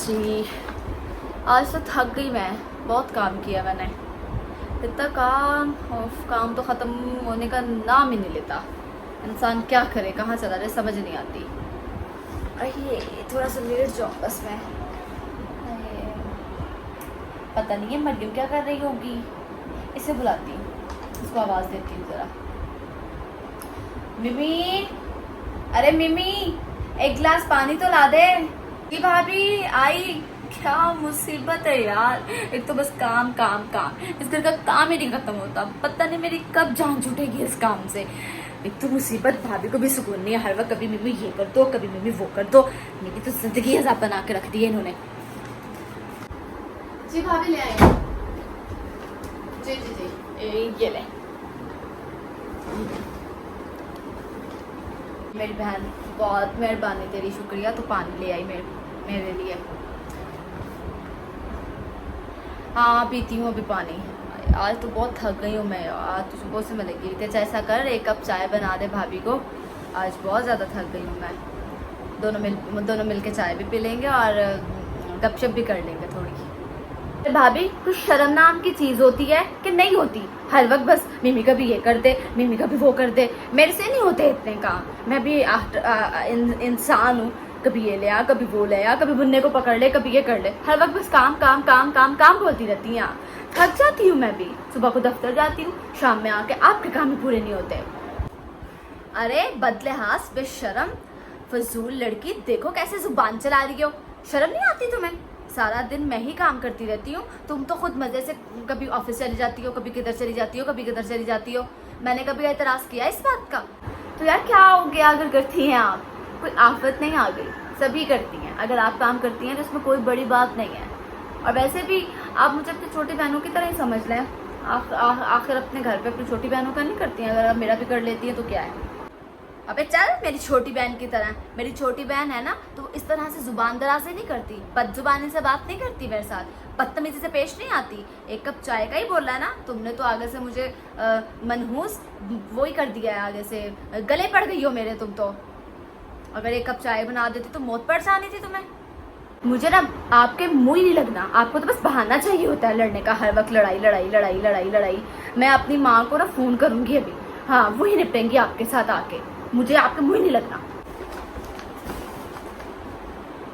जी, आज तो थक गई मैं। बहुत काम किया मैंने, इतना काम। काम तो ख़त्म होने का नाम ही नहीं लेता। इंसान क्या करे, कहाँ चला जाए समझ नहीं आती। अरे थोड़ा सा लेट जाऊँ बस मैं। अरे, पता नहीं है मरियम क्या कर रही होगी। इसे बुलाती हूँ, उसको आवाज़ देती हूँ ज़रा। मिमी, अरे मिमी, एक गिलास पानी तो ला दे। जी भाभी आई। क्या मुसीबत है यार, एक तो बस काम काम काम, इस घर का काम ही नहीं खत्म होता। पता नहीं मेरी कब जान छूटेगी इस काम से। एक तो मुसीबत, भाभी को भी सुकून नहीं है। हर वक्त कभी मिमी ये कर दो, कभी मिमी वो कर दो। मेरी तो जिंदगी अज़ाब बना के रख दी है इन्होंने। जी भाभी ले आई। जी जी जी, ये ले। मेरी बहन बहुत मेहरबानी तेरी, शुक्रिया। तो पानी ले आई मेरे लिए। हाँ पीती हूँ अभी पानी। आज तो बहुत थक गई हूँ मैं। आज तो सुबह से मैं लगी हुई थी। अच्छा ऐसा कर, एक कप चाय बना दे भाभी को। आज बहुत ज़्यादा थक गई हूँ मैं। दोनों मिल के चाय भी पी लेंगे और गपशप भी कर लेंगे थोड़ी। भाभी कुछ शर्म नाम की चीज़ होती है कि नहीं होती? हर वक्त बस मिमी कभी ये कर दे, मिमी कभी वो कर दे। मेरे से नहीं होते इतने काम। मैं भी इंसान हूँ। कभी ये ले आ, कभी वो ले आ, कभी बुन्ने को पकड़ ले, कभी ये कर ले। हर वक्त बस काम काम काम काम काम बोलती रहती हैं। थक जाती हूँ मैं भी। सुबह को दफ्तर जाती हूँ, शाम में आके आपके काम ही पूरे नहीं होते। अरे बदलेहास, बेशरम, फजूल लड़की, देखो कैसे जुबान चला रही हो। शर्म नहीं आती तुम्हें? सारा दिन मैं ही काम करती रहती हूँ, तुम तो खुद मजे से कभी ऑफिस चली जाती हो, कभी किधर चली जाती हो, कभी किधर चली जाती हो। मैंने कभी एतराज किया इस बात का? तो यार क्या हो गया अगर करती हैं आप? कोई आफत नहीं आ गई, सभी करती हैं। अगर आप काम करती हैं तो इसमें कोई बड़ी बात नहीं है। और वैसे भी आप मुझे अपनी छोटी बहनों की तरह ही समझ लें। आखिर अपने घर पे अपनी छोटी बहनों का नहीं करती हैं। अगर आप मेरा भी कर लेती हैं तो क्या है? अबे चल, मेरी छोटी बहन की तरह। मेरी छोटी बहन है ना, तो वो इस तरह से जुबान दराज नहीं करती, बदजुबानी से बात नहीं करती मेरे साथ, बदतमीजी से पेश नहीं आती। एक कप चाय का ही बोला है ना, तुमने तो आगे से मुझे मनहूस वो ही कर दिया है। आगे से गले पड़ गई हो मेरे तुम तो। अगर एक कप चाय बना देती तो मौत पड़ जानी थी तुम्हें। मुझे ना आपके मुंह ही नहीं लगना। आपको तो बस बहाना चाहिए होता है लड़ने का। हर वक्त लड़ाई लड़ाई लड़ाई लड़ाई लड़ाई। मैं अपनी माँ को ना फ़ोन करूँगी अभी। हाँ वही निपटेंगी आपके साथ आके। मुझे आपके मुंह ही नहीं लगना।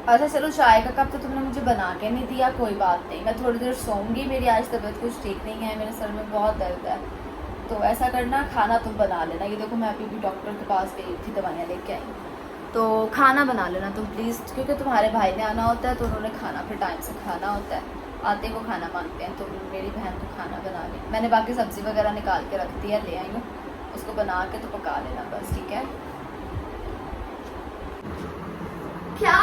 अच्छा चलो, चाय का कप तो तुमने मुझे बना के नहीं दिया, कोई बात नहीं। मैं थोड़ी देर सोऊंगी। मेरी आज तबीयत कुछ ठीक नहीं है, मेरे सर में बहुत दर्द है। तो ऐसा करना, खाना तुम बना लेना। ये देखो मैं अभी भी डॉक्टर के पास गई थी, दवाइयाँ लेके आई। तो खाना बना लेना तुम प्लीज़, क्योंकि तुम्हारे भाई ने आना होता है तो उन्होंने खाना फिर टाइम से खाना होता है। आते को खाना मांगते हैं, तो मेरी बहन तो खाना बना ले। मैंने बाकी सब्ज़ी वगैरह निकाल के रख दी है, ले आई हूँ। उसको बना के तो पका लेना बस, ठीक है? क्या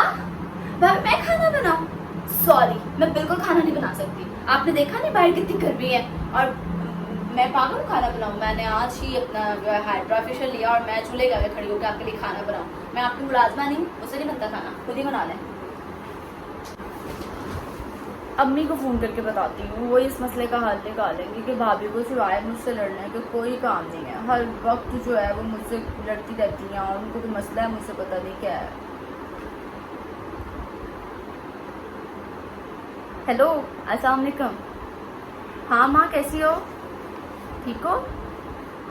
मैं खाना बनाऊं? सॉरी, मैं बिल्कुल खाना नहीं बना सकती। आपने देखा नहीं बाहर कितनी गर्मी है, और मैं पागल खाना बनाऊं? मैंने आज ही अपना हाइड्रा फेशियल लिया और मैं चूल्हे के आगे खड़ी होकर आपके लिए खाना बनाऊं? मैं आपकी मुलाजमा नहीं हूँ, मुझसे नहीं बनता खाना, खुद ही बना लें। अम्मी को फ़ोन करके बताती हूँ, वो इस मसले का हल निकालेंगी कि भाभी को सिवाय मुझसे लड़ने का कोई काम नहीं है। हर वक्त जो है वो मुझसे लड़ती रहती हैं और उनको तो मसला है, मुझसे पता नहीं क्या है। हेलो, अस्सलाम वालेकुम। हाँ माँ कैसी हो? ठीक हो?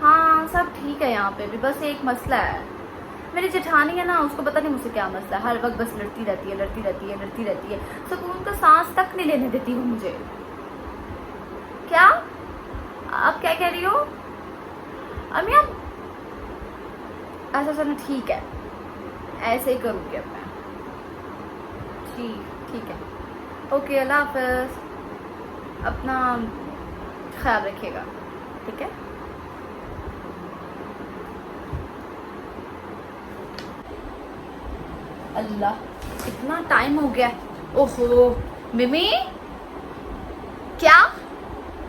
हाँ सब ठीक है यहाँ पे भी, बस एक मसला है। मेरी जेठानी है ना, उसको पता नहीं मुझसे क्या मसला है। हर वक्त बस लड़ती रहती है, लड़ती रहती है, लड़ती रहती है। सुकून का सांस तक नहीं लेने देती वो मुझे। क्या आप क्या कह रही हो अम्मी? आप अच्छा चलो ठीक है, ऐसे ही करूँगी अब मैं। ठीक है, ओके, अल्लाह हाफ़िज़। अपना ख्याल रखिएगा, ठीक है? अल्लाह, इतना टाइम हो गया। ओहो मिमी, क्या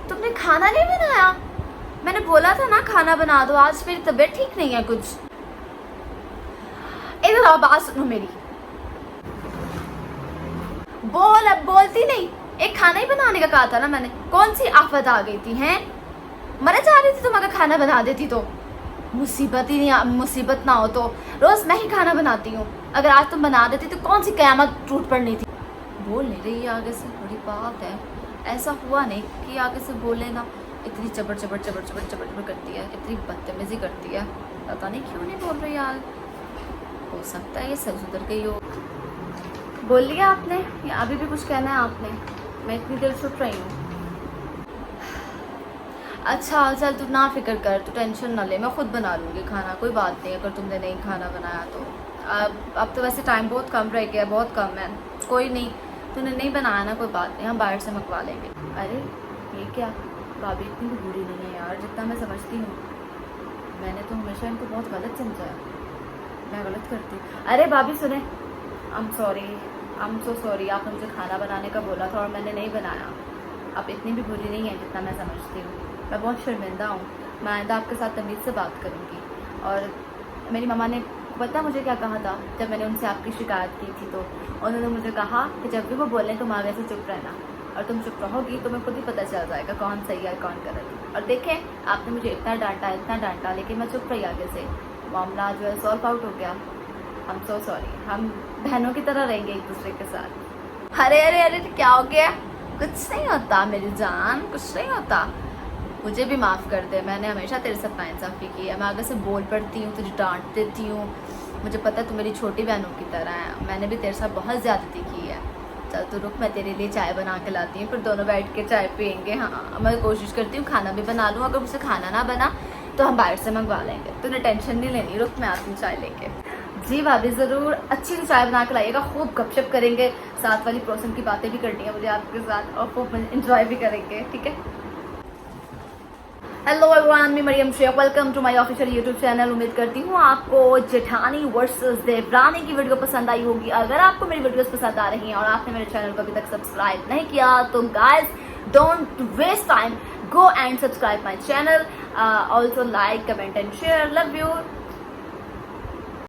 तुमने खाना नहीं बनाया? मैंने बोला था ना खाना बना दो। आज मेरी तबीयत ठीक नहीं है कुछ। इधर आओ, बात सुनो मेरी। अब बोलती नहीं। एक खाना ही बनाने का कहा था ना मैंने। कौन सी आफत आ गई थी? हैं मरे जा रही थी तुम? अगर खाना बना देती तो मुसीबत ही नहीं, मुसीबत ना हो तो रोज मैं ही खाना बनाती हूँ। अगर आज तुम बना देती तो कौन सी कयामत टूट पड़नी थी। बोल नहीं रही है आगे से, बड़ी बात है। ऐसा हुआ नहीं कि आगे से बोले ना, इतनी चबर चबर चबर चबर चबर चबर करती है, इतनी बदतमीजी करती है, पता नहीं क्यों नहीं बोल रही यार। हो सकता है ये सब सुधर गई हो। बोल लिया आपने या अभी भी कुछ कहना है आपने? मैं इतनी देर छुप रही हूँ। अच्छा चल तू ना फिक्र कर, तू टेंशन ना ले, मैं खुद बना लूँगी खाना, कोई बात नहीं अगर तुमने नहीं खाना बनाया तो। अब तो वैसे टाइम बहुत कम रह गया, बहुत कम है, कोई नहीं, तूने नहीं बनाया ना कोई बात नहीं, हम बाहर से मंगवा लेंगे। अरे ये क्या, भाभी इतनी भी बुरी नहीं है यार जितना मैं समझती हूँ। मैंने तो हमेशा इनको बहुत गलत समझा है, मैं गलत करती हूँ। अरे भाभी सुने, आई एम सो सॉरी, आपने मुझे खाना बनाने का बोला था और मैंने नहीं बनाया। आप इतनी भी बुरी नहीं है जितना मैं समझती हूँ, मैं बहुत शर्मिंदा हूँ। मैं आइंदा आपके साथ तमीज़ से बात करूँगी। और मेरी मम्मा ने पता मुझे क्या कहा था जब मैंने उनसे आपकी शिकायत की थी, तो उन्होंने मुझे कहा कि जब भी वो बोलें तुम आगे से चुप रहना, और तुम चुप रहोगी तो मैं खुद ही पता चल जाएगा कौन सही है कौन गलत। और देखें आपने मुझे इतना डांटा लेकिन मैं चुप रही आगे से, मामला जो है सॉल्व आउट हो गया। आई एम सो सॉरी, हम बहनों की तरह रहेंगे एक दूसरे के साथ। अरे अरे अरे क्या हो गया? कुछ नहीं होता मेरी जान, कुछ नहीं होता, मुझे भी माफ़ कर दे। मैंने हमेशा तेरे साथ नाइंसाफ़ी की है, मैं आगे से बोल पड़ती हूँ, तुझे डांट देती हूँ, मुझे पता है तू मेरी छोटी बहनों की तरह है, मैंने भी तेरे साथ बहुत ज़्यादती की है। चल तू रुक, मैं तेरे लिए चाय बना के लाती हूँ, फिर दोनों बैठ के चाय पियेंगे। हाँ मैं कोशिश करती हूँ खाना भी बना लूँ, अगर मुझसे खाना ना बना तो हम बाहर से मंगवा लेंगे, तूने टेंशन नहीं लेनी, रुक मैं आती हूँ चाय लेके। जी भाभी ज़रूर, अच्छी सी चाय बना के लाइएगा, खूब गपशप करेंगे, साथ वाली पर्सन की बातें भी करनी है मुझे आपके साथ, और खूब इंजॉय भी करेंगे, ठीक है। हेलो एवरीवन, मैं Mariyam Shaikh, welcome to my official YouTube channel. उम्मीद करती हूँ आपको जेठानी वर्सेस देवरानी की वीडियो पसंद आई होगी। अगर आपको मेरी वीडियोस पसंद आ रही हैं और आपने मेरे चैनल को अभी तक सब्सक्राइब नहीं किया तो guys don't waste time, go and subscribe my channel, also like, comment and share. Love you.